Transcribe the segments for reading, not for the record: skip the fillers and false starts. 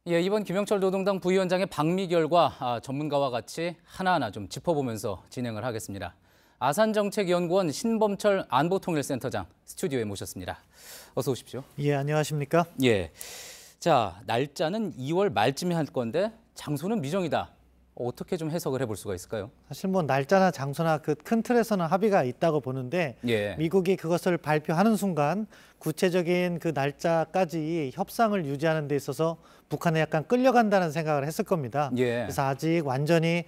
예, 이번 김영철 노동당 부위원장의 방미결과 전문가와 같이 하나하나 좀 짚어보면서 진행을 하겠습니다. 아산정책연구원 신범철 안보통일센터장 스튜디오에 모셨습니다. 어서 오십시오. 예, 안녕하십니까? 예, 자, 날짜는 2월 말쯤에 할 건데 장소는 미정이다. 어떻게 좀 해석을 해볼 수가 있을까요? 사실 뭐 날짜나 장소나 그 큰 틀에서는 합의가 있다고 보는데 예. 미국이 그것을 발표하는 순간 구체적인 그 날짜까지 협상을 유지하는 데 있어서 북한에 약간 끌려간다는 생각을 했을 겁니다. 예. 그래서 아직 완전히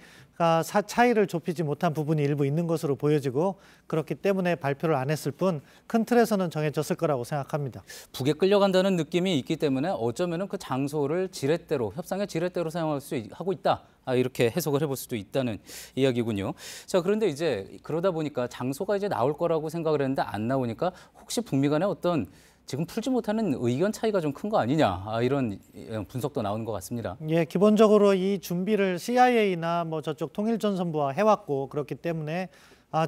차이를 좁히지 못한 부분이 일부 있는 것으로 보여지고 그렇기 때문에 발표를 안 했을 뿐 큰 틀에서는 정해졌을 거라고 생각합니다. 북에 끌려간다는 느낌이 있기 때문에 어쩌면은 그 장소를 지렛대로 협상의 지렛대로 사용할 수 하고 있다. 이렇게 해석을 해볼 수도 있다는 이야기군요. 자, 그런데 이제 그러다 보니까 장소가 이제 나올 거라고 생각을 했는데 안 나오니까 혹시 북미 간에 어떤 지금 풀지 못하는 의견 차이가 좀 큰 거 아니냐, 이런 분석도 나오는 것 같습니다. 예, 기본적으로 이 준비를 CIA나 뭐 저쪽 통일전선부와 해왔고 그렇기 때문에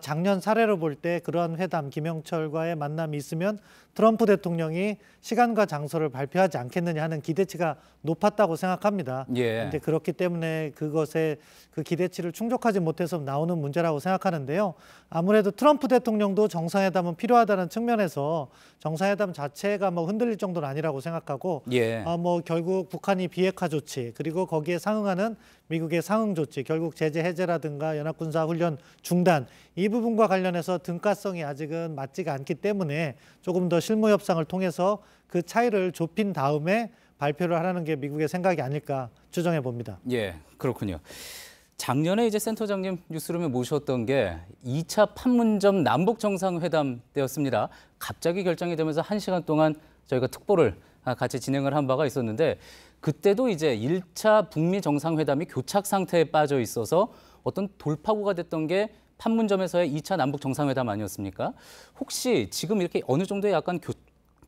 작년 사례로 볼 때 그러한 회담, 김영철과의 만남이 있으면 트럼프 대통령이 시간과 장소를 발표하지 않겠느냐 하는 기대치가 높았다고 생각합니다. 예. 그런데 그렇기 때문에 그것에 그 기대치를 충족하지 못해서 나오는 문제라고 생각하는데요. 아무래도 트럼프 대통령도 정상회담은 필요하다는 측면에서 정상회담 자체가 뭐 흔들릴 정도는 아니라고 생각하고 예. 뭐 결국 북한이 비핵화 조치 그리고 거기에 상응하는 미국의 상응 조치, 결국 제재 해제라든가 연합군사 훈련 중단 이 부분과 관련해서 등가성이 아직은 맞지가 않기 때문에 조금 더 실무 협상을 통해서 그 차이를 좁힌 다음에 발표를 하라는 게 미국의 생각이 아닐까 추정해 봅니다. 예, 그렇군요. 작년에 이제 센터장님 뉴스룸에 모셨던 게 2차 판문점 남북 정상회담 때였습니다. 갑자기 결정이 되면서 1시간 동안 저희가 특보를 같이 진행을 한 바가 있었는데 그때도 이제 1차 북미 정상회담이 교착 상태에 빠져 있어서 어떤 돌파구가 됐던 게 판문점에서의 2차 남북 정상회담 아니었습니까? 혹시 지금 이렇게 어느 정도의 약간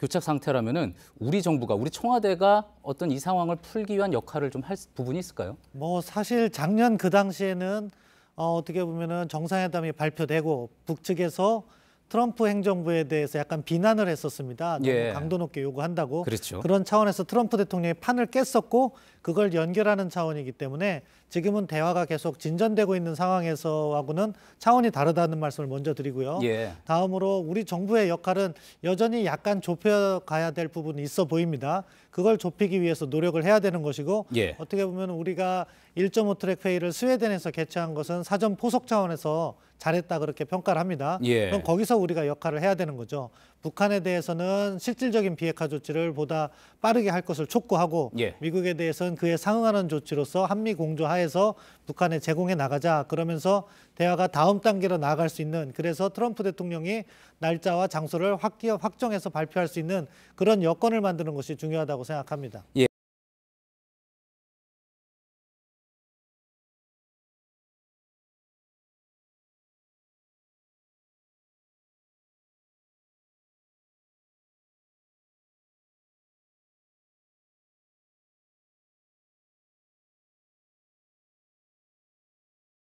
교착 상태라면은 우리 정부가, 우리 청와대가 어떤 이 상황을 풀기 위한 역할을 좀 할 부분이 있을까요? 뭐 사실 작년 그 당시에는 어떻게 보면은 정상회담이 발표되고 북측에서 트럼프 행정부에 대해서 약간 비난을 했었습니다. 너무 예. 강도 높게 요구한다고. 그렇죠. 그런 차원에서 트럼프 대통령이 판을 깼었고 그걸 연결하는 차원이기 때문에 지금은 대화가 계속 진전되고 있는 상황에서하고는 차원이 다르다는 말씀을 먼저 드리고요. 예. 다음으로 우리 정부의 역할은 여전히 약간 좁혀가야 될 부분이 있어 보입니다. 그걸 좁히기 위해서 노력을 해야 되는 것이고 예. 어떻게 보면 우리가 1.5 트랙 회의를 스웨덴에서 개최한 것은 사전 포석 차원에서 잘했다 그렇게 평가를 합니다. 예. 그럼 거기서 우리가 역할을 해야 되는 거죠. 북한에 대해서는 실질적인 비핵화 조치를 보다 빠르게 할 것을 촉구하고 예. 미국에 대해서는 그에 상응하는 조치로서 한미 공조 하에서 북한에 제공해 나가자. 그러면서 대화가 다음 단계로 나아갈 수 있는 그래서 트럼프 대통령이 날짜와 장소를 확정해서 발표할 수 있는 그런 여건을 만드는 것이 중요하다고 생각합니다. 예.